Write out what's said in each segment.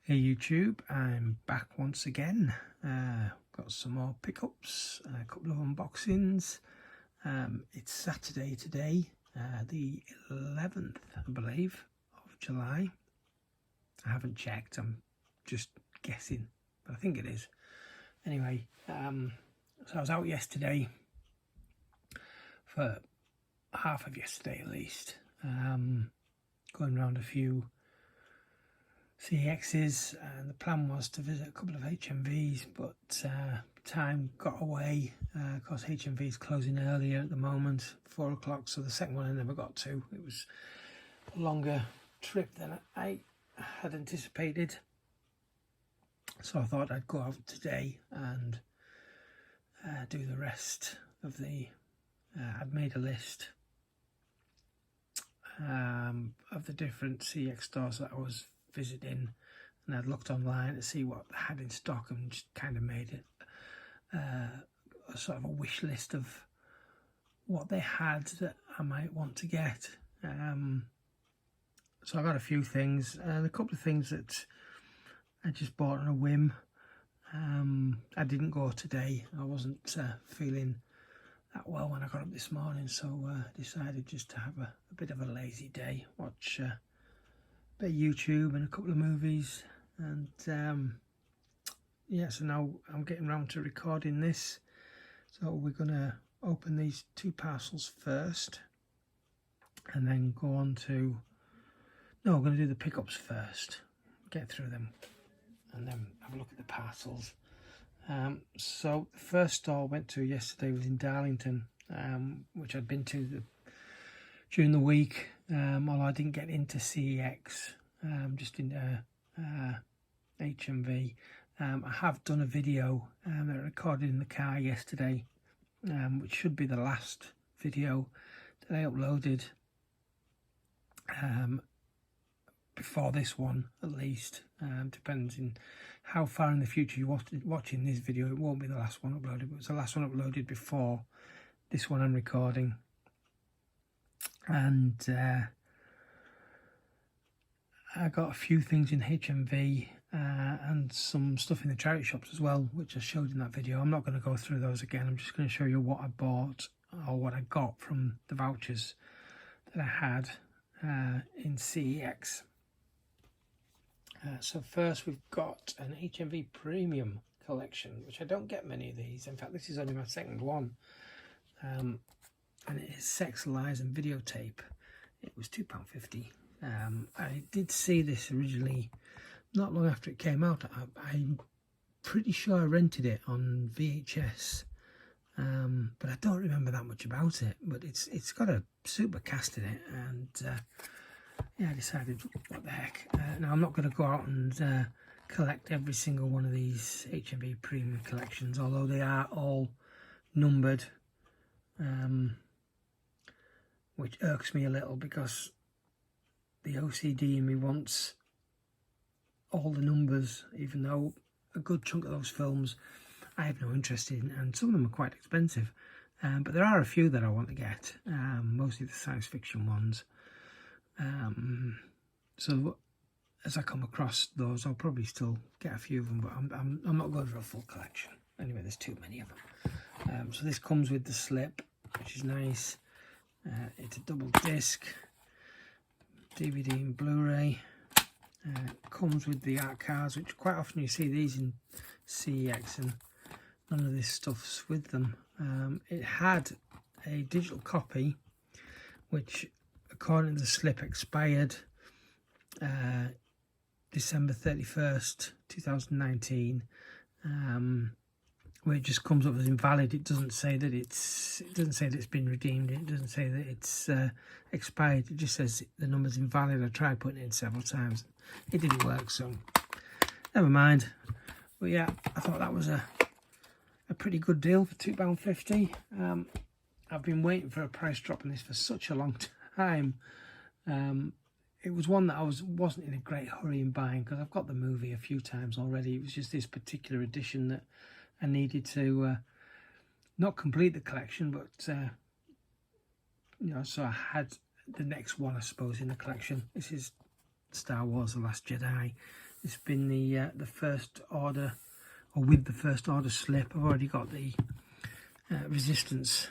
Hey YouTube, I'm back once again. Got some more pickups, a couple of unboxings. It's Saturday today, the 11th, I believe, of July. I haven't checked, I'm just guessing, but I think it is. Anyway, so I was out yesterday, for half of yesterday at least, going around a few CEXs, and the plan was to visit a couple of HMVs, but time got away because HMV is closing earlier at the moment, 4 o'clock, so the second one I never got to. It was a longer trip than I had anticipated, so I thought I'd go out today and do the rest of the I'd made a list of the different CEX stores that I was visiting, and I'd looked online to see what they had in stock and just kind of made it a sort of a wish list of what they had that I might want to get. So I got a few things, and a couple of things that I just bought on a whim. I didn't go today, I wasn't feeling that well when I got up this morning, so decided just to have a bit of a lazy day, watch a bit of YouTube and a couple of movies, and yeah, so now I'm getting around to recording this. So we're gonna open these two parcels first and then go on to, no, we're gonna do the pickups first, get through them and then have a look at the parcels. So the first store I went to yesterday was in Darlington, which I'd been to during the week, although I didn't get into CEX, just in HMV. I have done a video that I recorded in the car yesterday, which should be the last video that I uploaded before this one, at least. Depends on how far in the future you're watching this video. It won't be the last one uploaded, but it's the last one uploaded before this one I'm recording. And I got a few things in HMV and some stuff in the charity shops as well, which I showed in that video. I'm not going to go through those again. I'm just going to show you what I bought or what I got from the vouchers that I had in CEX. So first we've got an HMV Premium Collection, which I don't get many of these. In fact, this is only my second one. And it is Sex, Lies and Videotape. It was £2.50. I did see this originally not long after it came out. I'm pretty sure I rented it on VHS, but I don't remember that much about it. But it's got a super cast in it, and yeah, I decided, what the heck. Now, I'm not going to go out and collect every single one of these HMV Premium collections, although they are all numbered, which irks me a little because the OCD in me wants all the numbers, even though a good chunk of those films I have no interest in, and some of them are quite expensive. But there are a few that I want to get, mostly the science fiction ones. So as I come across those, I'll probably still get a few of them, but I'm not going for a full collection. Anyway, there's too many of them. So this comes with the slip, which is nice. It's a double disc, DVD and Blu-ray. Comes with the art cards, which quite often you see these in CEX, and none of this stuff's with them. It had a digital copy, which according to the slip expired December 31st 2019, where it just comes up as invalid. It doesn't say that it's been redeemed. It doesn't say that it's expired. It just says the number's invalid. I tried putting it in several times, it didn't work, so never mind. But yeah, I thought that was a pretty good deal for £2.50. I've been waiting for a price drop on this for such a long time. It was one that I wasn't in a great hurry in buying, because I've got the movie a few times already. It was just this particular edition that I needed to not complete the collection, but you know, so I had the next one, I suppose, in the collection. This is Star Wars: The Last Jedi. It's been the first order, or with the first order slip. I've already got the resistance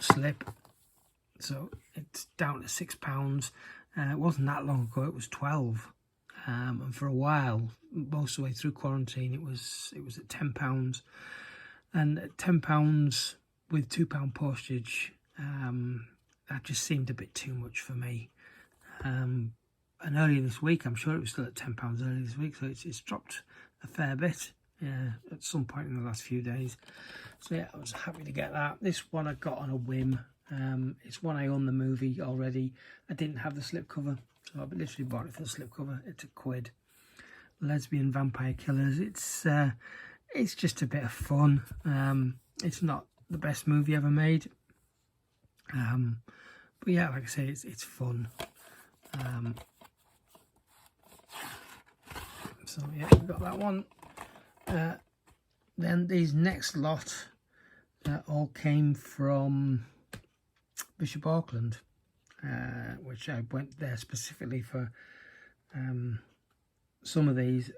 slip, so it's down to £6. It wasn't that long ago, it was 12, and for a while, most of the way through quarantine, it was at £10, and at £10 with £2 postage, that just seemed a bit too much for me. And earlier this week, I'm sure it was still at £10 earlier this week, so it's dropped a fair bit at some point in the last few days. So yeah, I was happy to get that. This one I got on a whim. It's one I own the movie already. I didn't have the slipcover, so I literally bought it for the slipcover. It's £1. Lesbian Vampire Killers. It's just a bit of fun. It's not the best movie ever made, but yeah, like I say, it's fun. So yeah, we've got that one. Then these next lot all came from Bishop Auckland, which I went there specifically for some of these,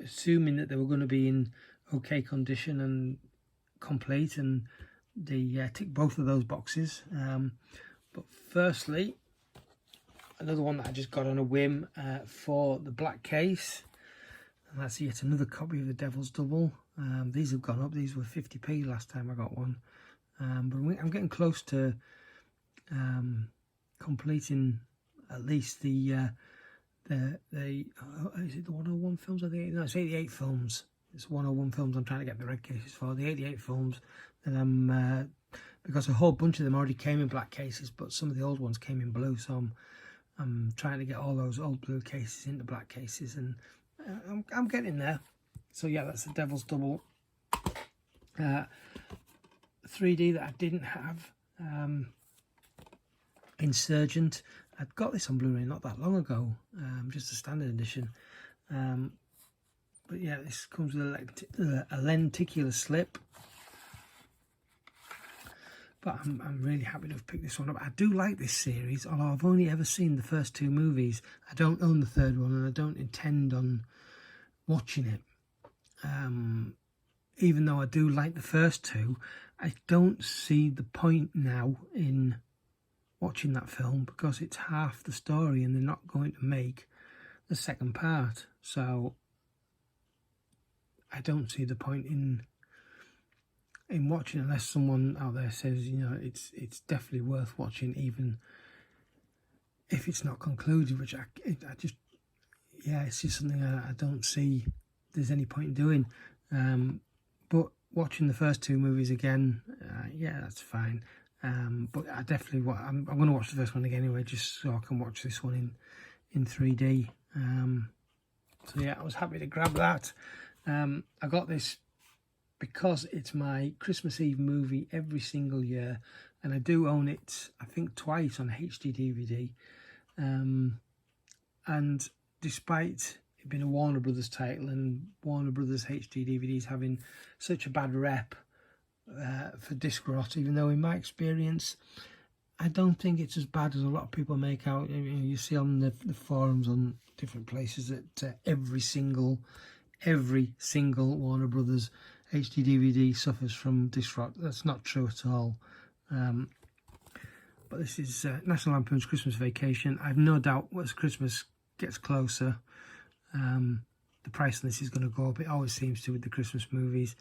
assuming that they were going to be in okay condition and complete, and they tick both of those boxes. But firstly, another one that I just got on a whim for the black case, and that's yet another copy of the Devil's Double. These have gone up. These were 50p last time I got one, but I'm getting close to completing at least the is it the 101 films? I think no, it's 88 films. It's 101 films I'm trying to get the red cases for. The 88 films, and I'm because a whole bunch of them already came in black cases, but some of the old ones came in blue. So I'm trying to get all those old blue cases into black cases, and I'm getting there. So yeah, that's the Devil's Double 3D that I didn't have. Insurgent. I'd got this on Blu-ray not that long ago, just a standard edition. But yeah, this comes with a lenticular slip. But I'm really happy to have picked this one up. I do like this series, although I've only ever seen the first two movies. I don't own the third one, and I don't intend on watching it. Even though I do like the first two, I don't see the point now in watching that film, because it's half the story and they're not going to make the second part. So I don't see the point in watching, unless someone out there says, you know, it's definitely worth watching, even if it's not concluded, which I just, yeah, it's just something I don't see there's any point in doing. But watching the first two movies again, yeah, that's fine. But I definitely I'm going to watch the first one again anyway, just so I can watch this one in 3D. So yeah, I was happy to grab that. I got this because it's my Christmas Eve movie every single year, and I do own it, I think, twice on HD DVD. And despite it being a Warner Brothers title and Warner Brothers HD DVDs having such a bad rep for disc rot, even though in my experience I don't think it's as bad as a lot of people make out. You see on the forums on different places that every single Warner Brothers HD DVD suffers from disc rot. That's not true at all. But this is National Lampoon's Christmas Vacation. I've no doubt as Christmas gets closer, the price on this is going to go up. It always seems to with the Christmas movies.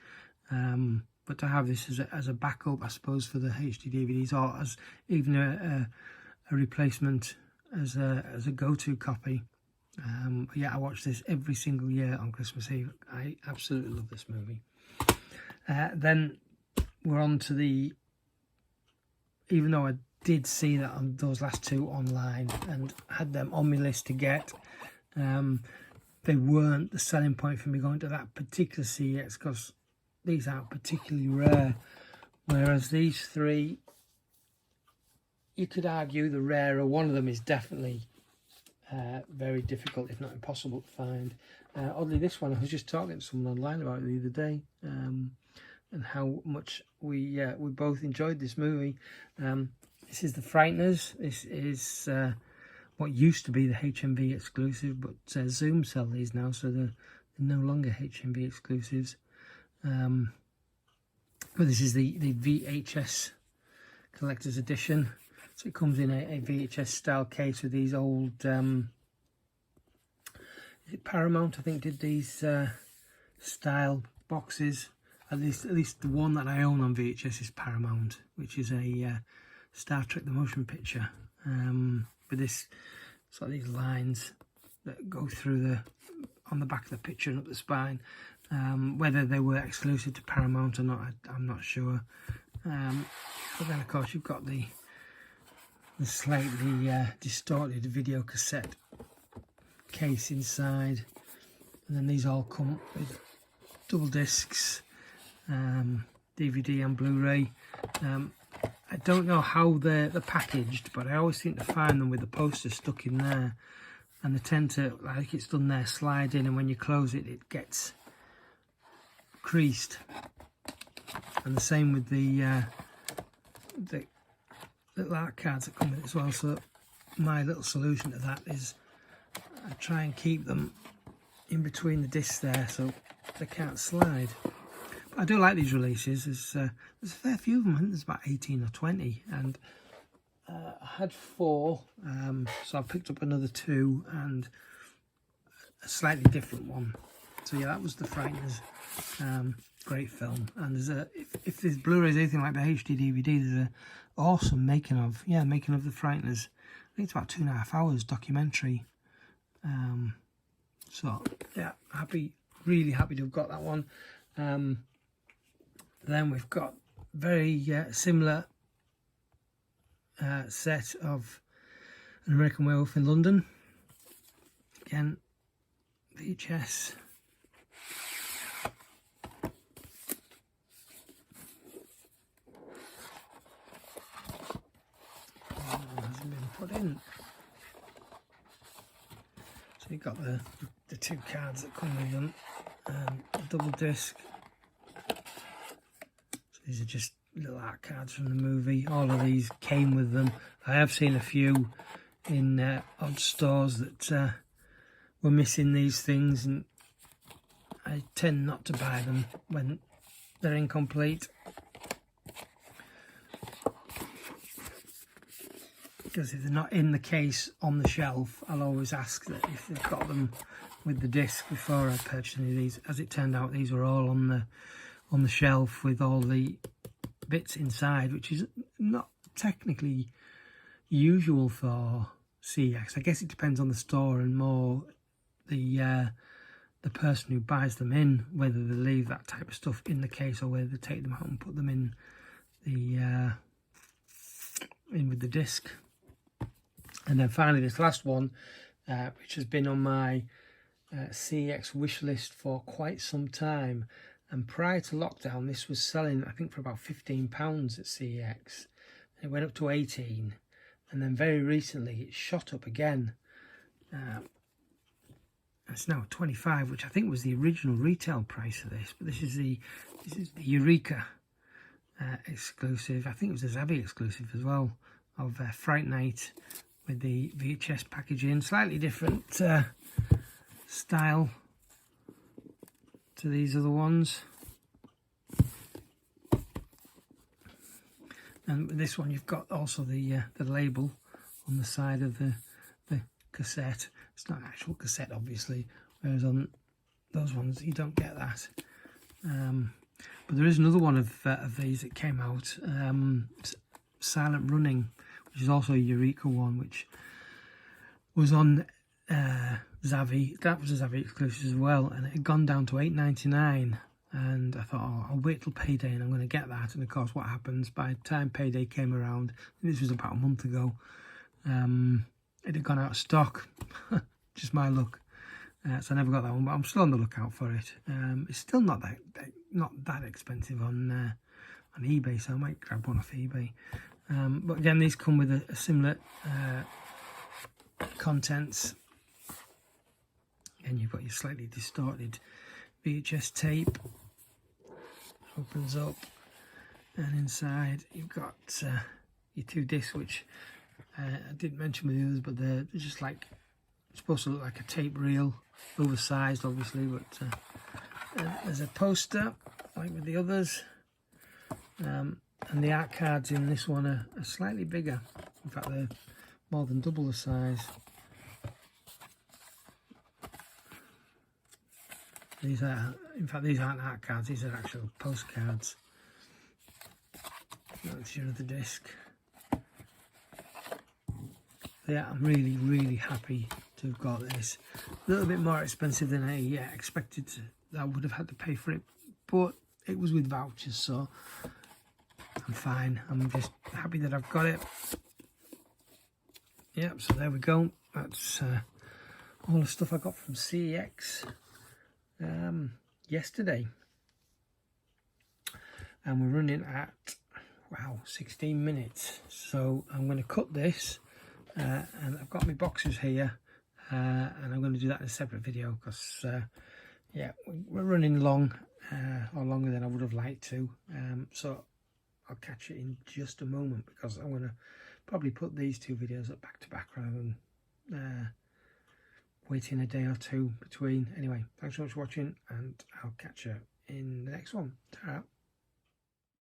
But to have this as a backup, I suppose, for the HD DVDs, or as even a replacement as a go-to copy. But yeah, I watch this every single year on Christmas Eve. I absolutely love this movie. Then we're on to the, even though I did see that on those last two online and had them on my list to get, they weren't the selling point for me going to that particular CEX, because these aren't particularly rare, whereas these three, you could argue the rarer one of them is definitely very difficult, if not impossible to find. Oddly, this one, I was just talking to someone online about it the other day, and how much we both enjoyed this movie. This is the Frighters. This is what used to be the HMV exclusive, but Zoom sell these now, so they're no longer HMV exclusives. But this is the VHS collector's edition. So it comes in a VHS style case with these old, is it Paramount, I think, did these style boxes. At least the one that I own on VHS is Paramount, which is a Star Trek the Motion Picture. With this sort of these lines that go through on the back of the picture and up the spine. Whether they were exclusive to Paramount or not, I'm not sure. But then of course you've got the slightly distorted video cassette case inside, and then these all come with double discs, DVD and Blu-ray. I don't know how they're packaged, but I always seem to find them with the poster stuck in there, and they tend to, like it's done there, slide in, and when you close it, it gets creased. And the same with the little art cards that come with it as well. So my little solution to that is I try and keep them in between the discs there so they can't slide. But I do like these releases. There's a fair few of them. I think there's about 18 or 20, and I had 4, so I picked up another 2 and a slightly different one. So yeah, that was the Frighters. Great film. And there's if this Blu-ray is anything like the HD DVD, there's an awesome making of the Frighters. I think it's about 2.5 hours documentary. So yeah, really happy to have got that one. Then we've got very similar set of An American Werewolf in London. Again, VHS. Hasn't been put in. So you've got the 2 cards that come with them, a double disc. So these are just little art cards from the movie. All of these came with them. I have seen a few in odd stores that were missing these things, and I tend not to buy them when they're incomplete, because if they're not in the case on the shelf, I'll always ask that if they've got them with the disc before I purchase any of these. As it turned out, these were all on the shelf with all the bits inside, which is not technically usual for CEX. I guess it depends on the store and more the person who buys them in, whether they leave that type of stuff in the case or whether they take them out and put them in with the disc. And then finally this last one, which has been on my CEX wish list for quite some time, and prior to lockdown this was selling I think for about £15 at CEX. It went up to 18, and then very recently it shot up again. It's now 25, which I think was the original retail price of this. But this is the Eureka exclusive. I think it was a Zavvi exclusive as well, of Fright Night with the VHS packaging. Slightly different style to these other ones. And with this one you've got also the label on the side of the cassette. It's not an actual cassette obviously, whereas on those ones you don't get that. But there is another one of these that came out, Silent Running, which is also a Eureka one, which was on Zavvi. That was a Zavvi exclusive as well, and it had gone down to $8.99. And I thought, oh, I'll wait till payday and I'm going to get that. And of course, what happens by the time payday came around, this was about a month ago, it had gone out of stock. Just my luck. So I never got that one, but I'm still on the lookout for it. It's still not that expensive on eBay, so I might grab one off eBay. But again, these come with a similar contents. And you've got your slightly distorted VHS tape. Opens up, and inside you've got your 2 discs, which I didn't mention with the others, but they're just like supposed to look like a tape reel, oversized obviously, but there's a poster like with the others, and the art cards in this one are slightly bigger. In fact, they're more than double the size. These are, in fact, these aren't art cards, these are actual postcards. That's your other disc. Yeah, I'm really happy to have got this. A little bit more expensive than I expected that I would have had to pay for it, but it was with vouchers, so I'm fine. I'm just happy that I've got it. Yep, so there we go. That's all the stuff I got from CEX yesterday. And we're running at, wow, 16 minutes. So I'm going to cut this. And I've got my boxes here, and I'm going to do that in a separate video because, yeah, we're running long, or longer than I would have liked to. So I'll catch it in just a moment because I'm going to probably put these two videos up back to back rather than waiting a day or two between. Anyway, thanks so much for watching, and I'll catch you in the next one. Ta-ra.